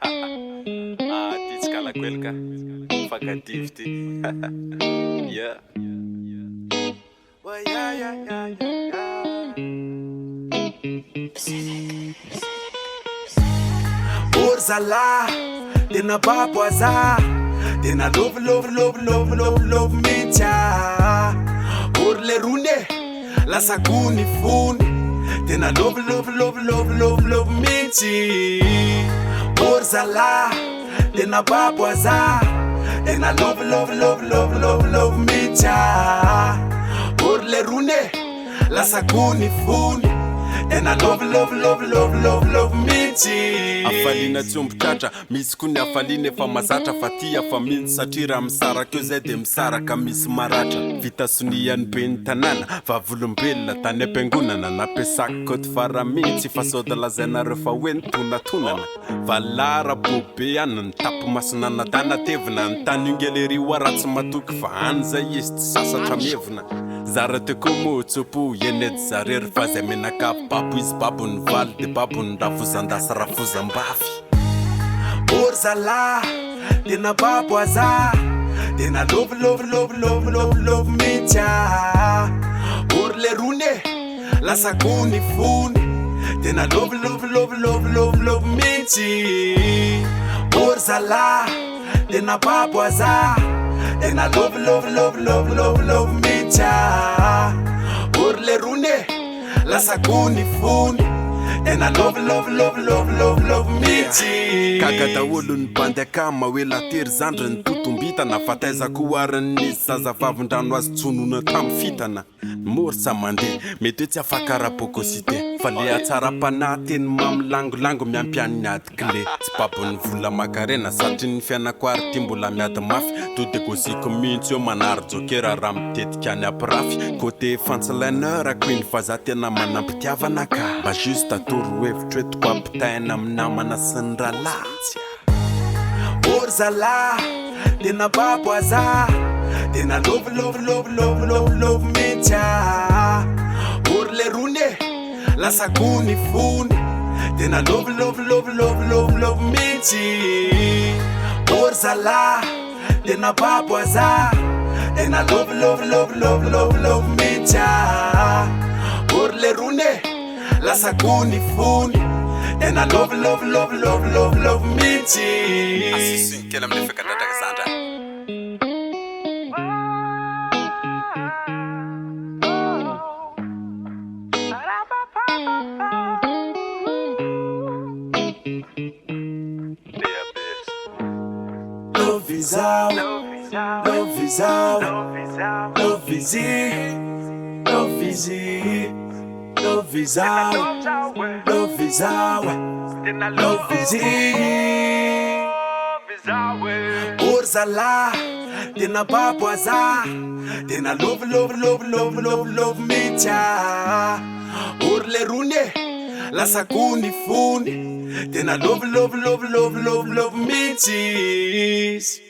Ty tsy kala kwely ka fankativy ty. Yeah. Orzala, tena papo aza, tena love mitya. Orle rune, la saguni funi, tena love mitsy. Orzala, tena papo aza, tena love mitya. Orle rune, la saguni funi, tena love mitsy. Afalina tsombotratra, misy koa ny afalina efa mazatra fa ty afa mintsy satria raha misaraka eo zay de misaraka misy maratra. Vita sonian'ny be ny tanàna, vavolombelona tany am-piangonana nampiasako koty fara mihitsy fa sao lazainareo fa hoe nitonantonana. Valara bobe any ny tapo masina nadana tevina ny tany ingelery ratsy matoky fa any zay izy tsy sasatra mevina. Zara te komo tsopo yenedy zarery fa zay menaka papo izy babony valy de babony rafozandasa rafozambafy. Orzala, tena papo aza, tena love mitya. Orle rune, la saguni funi, tena love mitsy. Orzala, tena papo aza, tena love mitya. Orle rune, la saguni funi, tena love mitsy. Kaka daholo ny bandy akama hoe latery zandry ny totombitana fa taizako arin'ny zazavavin-drano azy tsonona tamy fitana. Mora sa mandeha mety hoe tsy afaka rabokosité fa le atsara-panahy teny mamilangolangो miampianiny ady clé. Tsy babony vola makarena satria ny fianako ary ty mbola miady mafy. To de goziko mihitsy eo manary jokera raha mitetika any apirafy. Côté fantsilaineur queen fa za tena manampitiavana ka mba juste atoro hevitra hoe toko ampitaina amin'ny namana sy ny ralatsya. Orzala, tena papo aza, tena love mitya. Orle rune, la saguni funi, tena love mitsy. Orzala, tena papo aza, tena love mitya. Orle rune, la saguni funi, tena love mitsy. Asisiny kely amin'ny fekadradraka zandra. Love is out, love is out, love is it, love is it. Love is out, love is out, love is it. Orzala, tena papo aza, tena love mitya. Orle rune, la saguni funi, tena love mitsy.